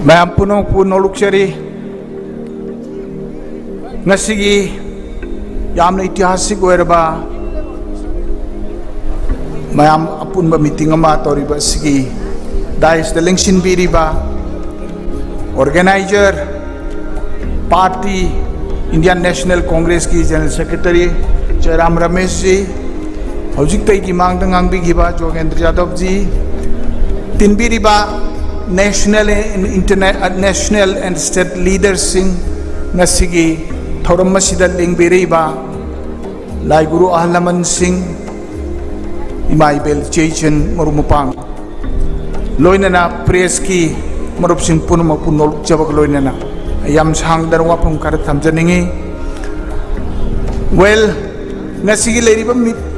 Ma'am पुनः नोलुक्चरी ngasiगी yamna ऐतिहासिक ओइरबा ma'am अपुनबा मीटिंग अमा तौरिबा सिगी दाइस द लिंक्सिन बीरिबा organiser party Indian National Congress की जनरल सेक्रेटरी जयराम रमेश जी हौजिक तै की मांग गांगबीगिबा जोगेंद्र यादव जी तिनबीरिबा नेशनल एंड स्टेट लीडर्स सिंह ngasiगी थौरम मसिदा लिंगबेरेबा लाइगुरु अहलमन सिंह इमाइबेल चेचन मरुमुपांग लोइनना प्रेस की मरुप सिंह पुनमक पुनोल जबक लोइनना याम सांगदर वाफम कर थमजनिंगी वेल ngasiगी लेरिबा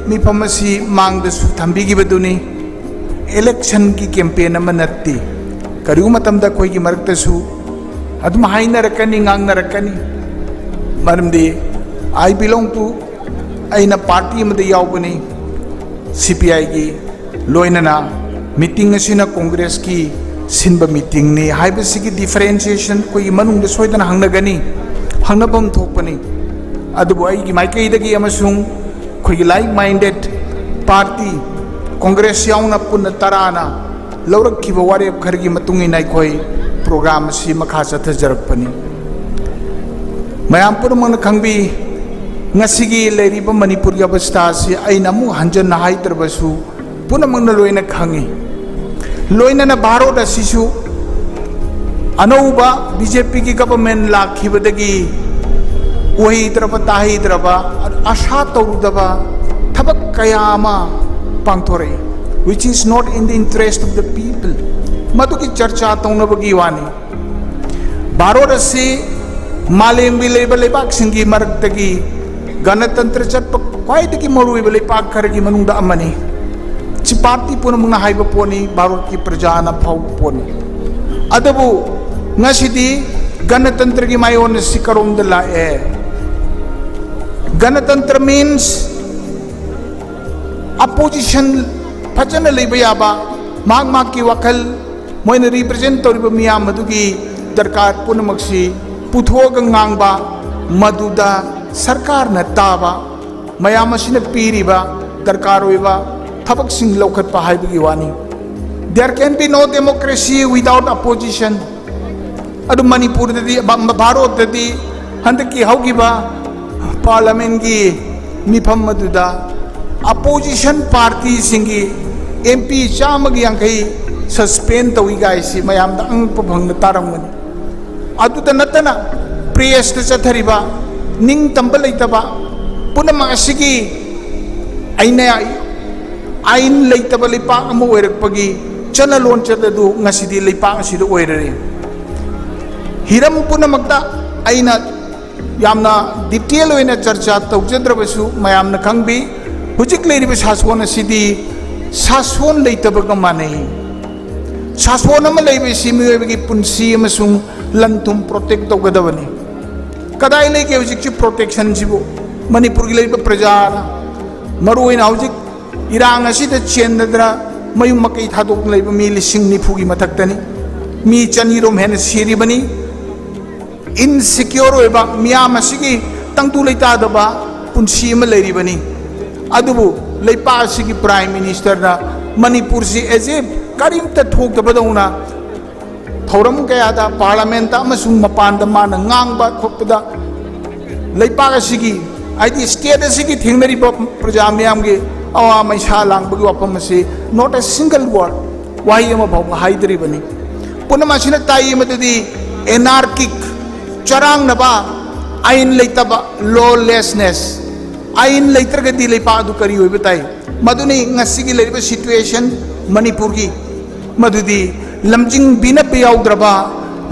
मिफम असि मांगदसु थंबिगिबदुनी इलेक्शन की कैंपेन अमा नत्ती करिउ मतमदा कोइगी मरक्तसु अदुम हाइनरकनी ngangnarkani मरमदी आई बिलोंग टू अना पार्टी मदे यावबनी सीपीआई की लोइनना मीटिंग असिना कांग्रेस की सिनबा मीटिंग ने हाइबसिगी डिफरेंशिएशन कोई मनुंग सोइदना हंगनगनी हंगनबम थोकपनी अदुबो आई की माइकैदगी अमसुंग कोई लाइक माइंडेड पार्टी कांग्रेस यावना पुन तराना लौरक्खिबा वारेप खरगी मतुंगिना कोई प्रोग्राम असी मखा चथजरपनी मैम पुनमन खंगबी ngasiगी लेरिबा मणिपुर की अवस्था से अइना मु हंजन हाइत्रबसु पुनमन लोइना खंगी लोइना भारत असिसु अनौबा बीजेपी की गवर्नमेंट लाखिबदगी ओहिद्रबा ताहिद्रबा आशा तौरुदबा थबक कयामा पांगथोरे which is not in the interest of the people मधु की चर्चा तौनबगी वानी भारत असी मालेमगी लेबा लेबाक सिंगी मरक्तगी गणतंत्र चटप क्वाइदगी मरुइबा लेबाक खरगी मनुंगदा अमनी चि पार्टी पुनमुंगना हाइबा पोनी भारत की प्रजाना फाउ पोनी अदबु ngasiदी गणतंत्र की मायोन सिकरोम द लाए गणतंत्र मीन्स अपोजिशन फजन लेबा याबा मांग मांग की वखल मोइन रिप्रेजेंट तौरिबा मियाम मदुगी दरकार पुनमक्सी पुथोग ngangbा मदुदा सरकार न ताबा मयाम असिना पीरिबा दरकार होइबा थबक सिंग लौखतपा हाइबगी वानी there can be no democracy without opposition अदु मणिपुर ददी भारत ददी हंदकी हौगिबा पार्लियामेंट की मिफम मदुदा अपोजिशन पार्टी सिंगी एमपी चामगी यांखई सस्पेंड तौई गाइसी मयाम दा अंग भंग तारंगनी अदुदा नतना प्रेस चथरिबा निंग तंब लेतबा पुनमक असिगी आइना आइन लेतबा लेपाक अमा ओइरकपगी चनलोन चददु ngasiदी लेपाक असिदु ओइररे हिरम पुनमकता आइना यामना डिटेल ओइना चर्चा तौजद्रबसु मयामना खंगबी हुजिक लेरिबा सासोन असिदी सासोन लेतबगा मानै सासोन अमा लेबसि मियोबगी पुंसी अमसुंग लंतुम प्रोटेक्ट तौगदबनी कदाई लेके हुजिक प्रोटेक्शन सिबो मणिपुर की लेबा प्रजाना मरुइना हुजिक इरांग असिदा चेंदद्रा मयु मकई थादोक लेबा मी लिसिंग निफुगी मथक्तनी मी चनीरोम हेन सिरिबनी इनसिक्योर होइबा मियाम असिगी तंगतु लेतादबा पुंसी अमा लेरिबनी अदुबु लेपा असिगी प्राइम मिनिस्टर ना मणिपुर से एजे करीमता थोकदबदौना थौरम कयादा पार्लियामेंट अमसुंग मपानदा माना ngangbा खोपदा लेपा असिगी आइदी स्टेट असिगी थेंगनरिबा प्रजा मियामगे अवा मैसा लांगबगी वाफम से नॉट अ सिंगल वर्ड वाही अमा भाव हाइदरिबनी पुनमासिना ताई मददी एनार्किक चरांग नबा आइन लेतबा लॉलेसनेस आइन लेत्रगदी लेपा अदु करी होइबा ताई मदुनी ngasiगी लेरिबा सिचुएशन मणिपुर की मदुदी लमजिंग बिना पियाउद्रबा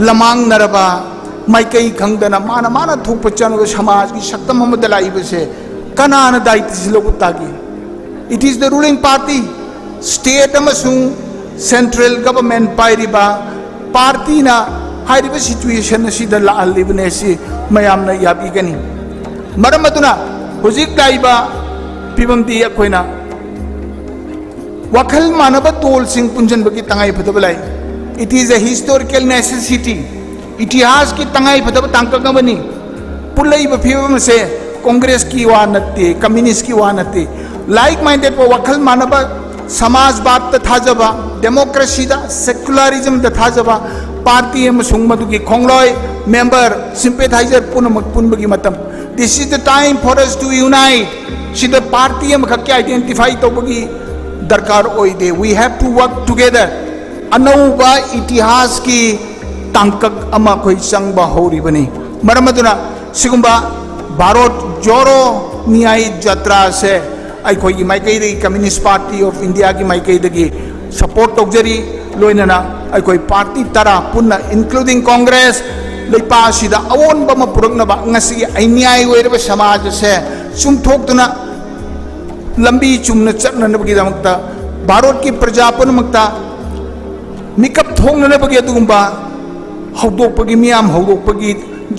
लमांग नरबा माइकई खंगदना माना माना थोप चनग समाज की शक्तम ममद लाइबसे कनान दायित्व सिलोगुतागी it is the ruling party state अमसुंग सेंट्रल गवर्नमेंट पाइरिबा पार्टी ना हाइरिबा सिचुएशन असिदा लालिबने सि मयामना याबिगनी मरम अदुना हुजिक लाइबा पिबमदी अखोइना वखल मानब तोल सिंह पुंजन बगी तंगाई फदब लाई It is a historical necessity. इतिहास की तंगाई फतब तांकक बनी पुलई बफिबम से कांग्रेस की वा नत्ते कम्युनिस्ट की वा नत्ते लाइक माइंडेड को वखल मानब समाजवाद थाजबा डेमोक्रेसी दा सेक्युलरिज्म दा थाजबा पार्टी अमसुंग मदुगी खोंगलोय मेंबर सिंपैथाइजर पुनमक पुनबगी मतम this is the time for us to unite सिद पार्टी अम खक्के आइडेंटिफाई तोबगी दरकार ओइदे we have to work together अनौबा इतिहास की तांकक अमा कोई चंगबा होरिबनी मरम अदुना सिगुंबा भारत जोरो न्याय यात्रा से अखोई माइकई कम्युनिस्ट पार्टी ऑफ इंडिया की माइकई सपोर्ट तौजरी लोइनना अखोई पार्टी तरा पुन्ना इंक्लूडिंग कांग्रेस लेपासिदा अवोनबा पुरकनबा ngasi अन्याय ओइरबा समाज से चुमथोक्तुना लंबी चुमना चटनबगी दमकता भारत की प्रजा पुनमक्ता मिकप थोंगनबगी अदुगुंबा हौदोपगी मियाम हौदोपगी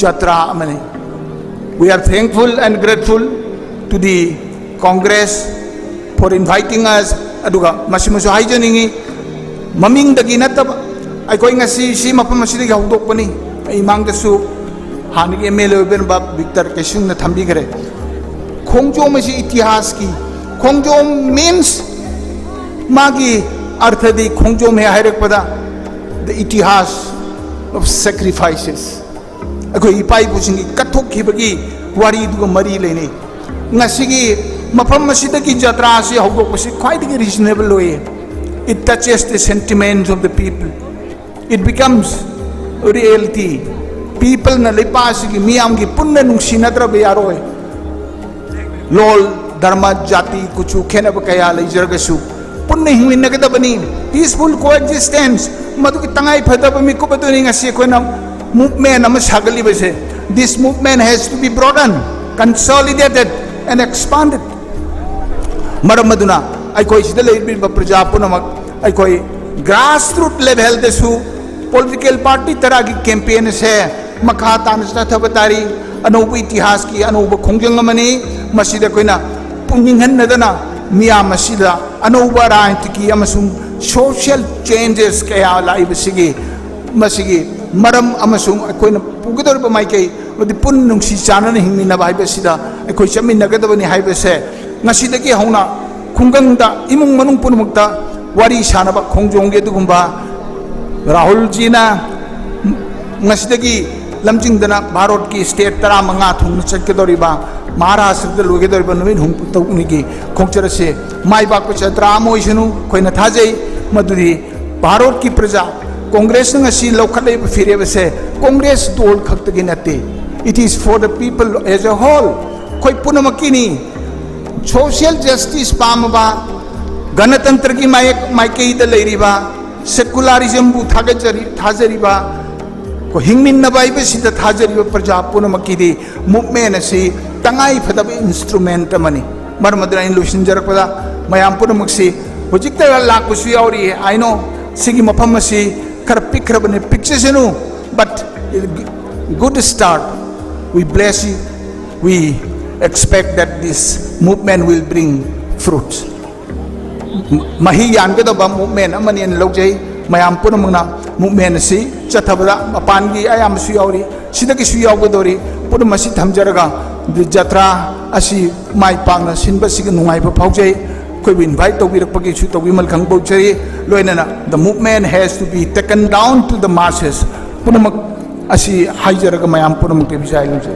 यात्रा अमने We are thankful and grateful to the Congress for inviting us. Aduga masimuso haijaningi maming dagi nataba ay ko ngasi si mapamasi ga hudok pani ay mang dasu hanig MLA ben ba Victor Kesung na thambi gare khongjo masi itihas ki khongjo means magi artha di khongjo me hairak pada the itihas of sacrifices अखोई इपाई पुसिंगी कथोखिबगी वारी दुग मरी लेने ngasiगी मफम मसिदगी यात्रा से हौगोपसि ख्वाइदगी reasonable होए it touches the sentiments of the people it becomes a reality people na lepasigi miyam gi punna nungsinadra be yaroy lol dharma jati kuchu khenab kaya lejargasu punna hingminnagadabani peaceful coexistence madu ki tangai phadaba mi ko baduni ngasi ko na movement ama sagali bese this movement has to be broadened consolidated and expanded maramaduna ai koi sida leibi praja punamak ai koi grassroots level desu political party taragi campaign se makha tansta thabatari anobu itihas ki anobu khongjang amani masida koina punginghan nadana miya masida anoba rajnitiki amasung social changes kaya laibasigi masigi मरम अमसुंग अखोइना पुगदरब माइकई मदि पुन नुंसी चानन हिंगमिना बाइबसिदा अखोइ चमिनगदबनि हाइबसे ngasiदगी हौना खुंगंगदा इमुंग मनुंग पुनमुक्ता वारी सानबा खोंजोंगे दुगुंबा राहुल जीना ngasiदगी लमजिंगदना भारत की state 15 थुंग चटकेदोरिबा Maharashtra लोगेदोरिबा नुमिन हुं तौनिगी खोंचरसे माइबा को चत्रा मोइसनु खोइना थाजै मदुरी भारत की प्रजा कांग्रेस नसी लौखले फिरे से कांग्रेस दल खक्तगी नते it is for the people as a whole कोई पुनमकिनी सोशल जस्टिस पामबा गणतंत्र की माइकई द लेरिबा सेकुलरिज्म बु थाजरिबा को हिंगमिन बाइबसिद थाजरिबा प्रजा पुनमकिदी मूवमेंट असी तंगाई फदब इंस्ट्रूमेंट मनी मरमदरा इल्यूशन जरपदा मयाम पुनमक्सी होजिकता लाकुसु यावरी आई नो सिगी मफम असी खर पिखरबने पिक्चर्सनु but good start we bless you we expect that this movement will bring fruits mahi yangada movement amani lojai mayam punamna movement si chathabada mapangi ayam su yauri sidagi su yawgodori punamasi thamjaraga jatra asi mai pangna sinba sig nungai ba phaujai कोई भी invite तौबीरपगी सु तौबीमल खंगबौचरी लोइनना the movement has to be taken down to the masses पुनमक असी हाइजरग मयाम पुनमक के बिजाय लुजै